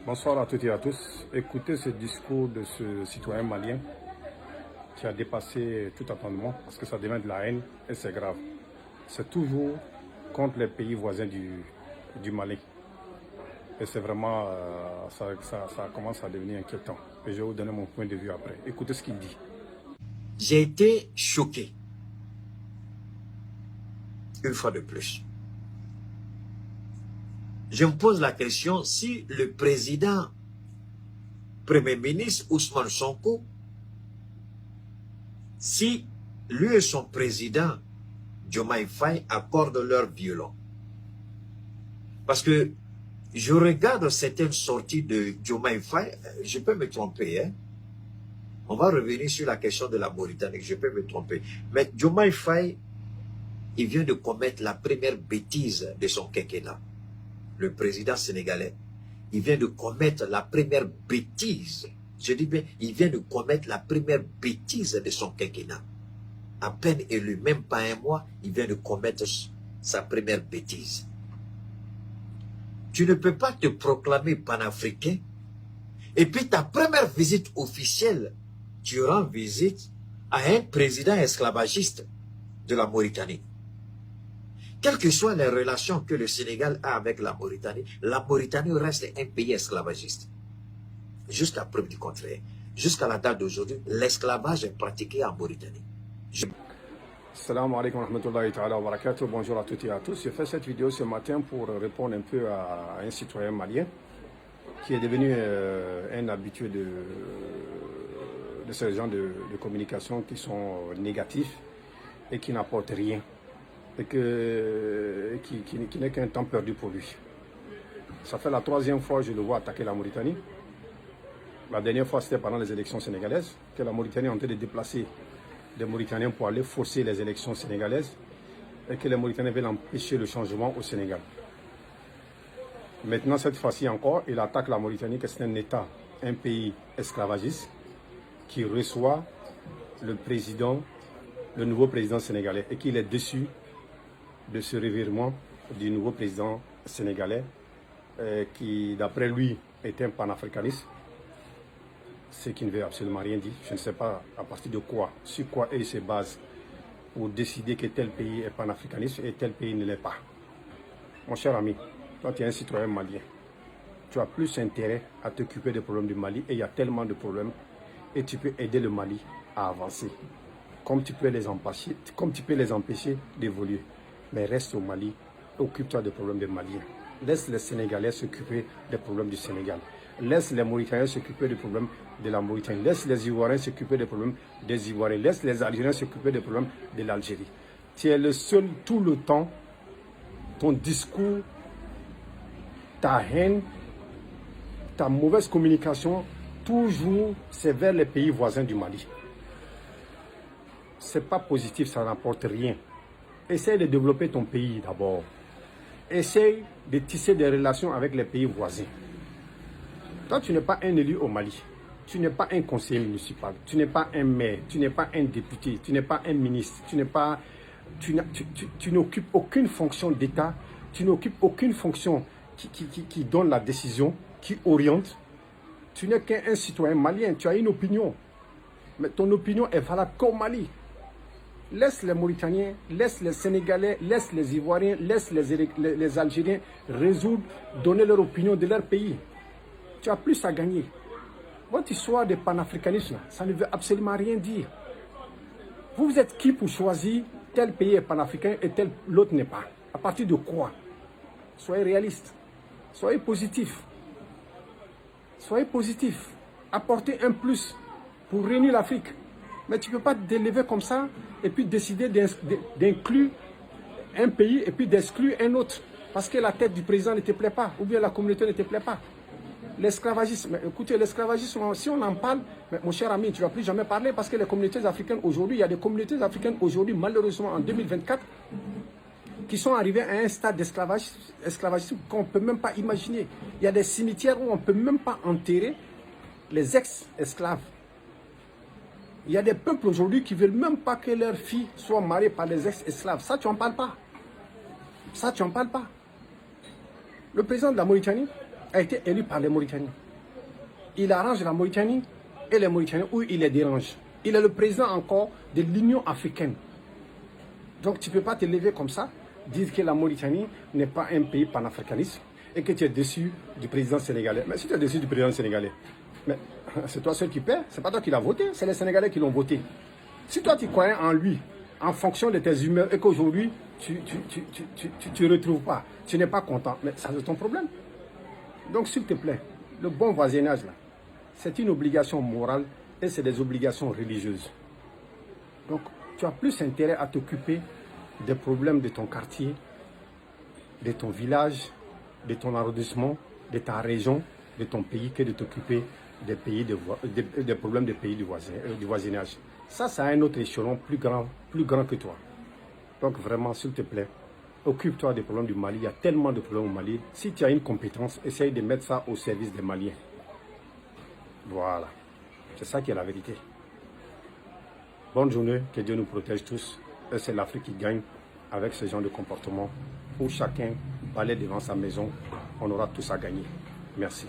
Bonsoir à toutes et à tous. Écoutez ce discours de ce citoyen malien qui a dépassé tout attendement parce que ça devient de la haine et c'est grave. C'est toujours contre les pays voisins du Mali. Et c'est vraiment, ça commence à devenir inquiétant. Et je vais vous donner mon point de vue après. Écoutez ce qu'il dit. J'ai été choqué, une fois de plus. Je me pose la question, si le président, Premier ministre Ousmane Sonko, si lui et son président, Diomaye Faye, accordent leur violon. Parce que je regarde certaines sorties de Diomaye Faye, je peux me tromper, hein. On va revenir sur la question de la Mauritanie, je peux me tromper. Mais Diomaye Faye, il vient de commettre la première bêtise de son quinquennat. Le président sénégalais, il vient de commettre la première bêtise. Je dis bien, il vient de commettre la première bêtise de son quinquennat. À peine élu, même pas un mois, il vient de commettre sa première bêtise. Tu ne peux pas te proclamer panafricain et puis ta première visite officielle, tu rends visite à un président esclavagiste de la Mauritanie. Quelles que soient les relations que le Sénégal a avec la Mauritanie reste un pays esclavagiste. Jusqu'à preuve du contraire. Jusqu'à la date d'aujourd'hui, l'esclavage est pratiqué en Mauritanie. Salam alaikum wa rahmatullahi ta'ala wa barakatuh. Bonjour à toutes et à tous. Je fais cette vidéo ce matin pour répondre un peu à un citoyen malien qui est devenu un habitué de ces gens de communication qui sont négatifs et qui n'apportent rien. Et qui n'est qu'un temps perdu pour lui. Ça fait la troisième fois que je le vois attaquer la Mauritanie. La dernière fois, c'était pendant les élections sénégalaises, que la Mauritanie est en train de déplacer des Mauritaniens pour aller forcer les élections sénégalaises et que les Mauritaniens veulent empêcher le changement au Sénégal. Maintenant, cette fois-ci encore, il attaque la Mauritanie, que c'est un État, un pays esclavagiste, qui reçoit le nouveau président sénégalais et qu'il est déçu de ce revirement du nouveau président sénégalais qui, d'après lui, est un panafricaniste, ce qui ne veut absolument rien dire. Je ne sais pas à partir de quoi, sur quoi il se base pour décider que tel pays est panafricaniste et tel pays ne l'est pas. Mon cher ami, toi tu es un citoyen malien, tu as plus intérêt à t'occuper des problèmes du Mali et il y a tellement de problèmes et tu peux aider le Mali à avancer, comme tu peux les empêcher d'évoluer. Mais reste au Mali, occupe-toi des problèmes des Maliens. Laisse les Sénégalais s'occuper des problèmes du Sénégal. Laisse les Mauritaniens s'occuper des problèmes de la Mauritanie. Laisse les Ivoiriens s'occuper des problèmes des Ivoiriens. Laisse les Algériens s'occuper des problèmes de l'Algérie. Tu es le seul tout le temps, ton discours, ta haine, ta mauvaise communication, toujours c'est vers les pays voisins du Mali. C'est pas positif, ça n'apporte rien. Essaye de développer ton pays d'abord. Essaye de tisser des relations avec les pays voisins. Toi, tu n'es pas un élu au Mali. Tu n'es pas un conseiller municipal. Tu n'es pas un maire. Tu n'es pas un député. Tu n'es pas un ministre. Tu n'occupes aucune fonction d'État. Tu n'occupes aucune fonction qui donne la décision, qui oriente. Tu n'es qu'un citoyen malien. Tu as une opinion. Mais ton opinion est valable qu'au Mali. Laisse les Mauritaniens, laisse les Sénégalais, laisse les Ivoiriens, laisse les Algériens résoudre, donner leur opinion de leur pays. Tu as plus à gagner. Votre histoire de panafricanisme, ça ne veut absolument rien dire. Vous êtes qui pour choisir tel pays est panafricain et tel l'autre n'est pas? À partir de quoi? Soyez réaliste. Soyez positif. Soyez positif. Apportez un plus pour réunir l'Afrique. Mais tu ne peux pas te délever comme ça et puis décider d'inclure un pays et puis d'exclure un autre. Parce que la tête du président ne te plaît pas ou bien la communauté ne te plaît pas. L'esclavagisme, écoutez, l'esclavagisme, si on en parle, mais mon cher ami, tu ne vas plus jamais parler parce que les communautés africaines aujourd'hui, il y a des communautés africaines aujourd'hui, malheureusement en 2024, qui sont arrivées à un stade d'esclavagisme qu'on ne peut même pas imaginer. Il y a des cimetières où on ne peut même pas enterrer les ex-esclaves. Il y a des peuples aujourd'hui qui ne veulent même pas que leurs filles soient mariées par des ex-esclaves. Ça, tu n'en parles pas. Ça, tu n'en parles pas. Le président de la Mauritanie, a été élu par les Mauritaniens. Il arrange la Mauritanie et les Mauritaniens où il les dérange. Il est le président encore de l'Union africaine. Donc tu ne peux pas te lever comme ça, dire que la Mauritanie n'est pas un pays panafricaniste et que tu es déçu du président sénégalais. Mais si tu es déçu du président sénégalais, mais c'est toi seul qui paie, c'est pas toi qui l'as voté, c'est les Sénégalais qui l'ont voté. Si toi tu croyais en lui, en fonction de tes humeurs, et qu'aujourd'hui tu ne retrouves pas, tu n'es pas content, mais ça c'est ton problème. Donc s'il te plaît, le bon voisinage là, c'est une obligation morale et c'est des obligations religieuses. Donc tu as plus intérêt à t'occuper des problèmes de ton quartier, de ton village, de ton arrondissement, de ta région, de ton pays, que de t'occuper des problèmes des pays du voisinage. Ça, c'est un autre échelon plus grand que toi. Donc vraiment, s'il te plaît, occupe-toi des problèmes du Mali. Il y a tellement de problèmes au Mali. Si tu as une compétence, essaye de mettre ça au service des Maliens. Voilà. C'est ça qui est la vérité. Bonne journée, que Dieu nous protège tous. Et c'est l'Afrique qui gagne avec ce genre de comportement où chacun balaie devant sa maison. On aura tous à gagner. Merci.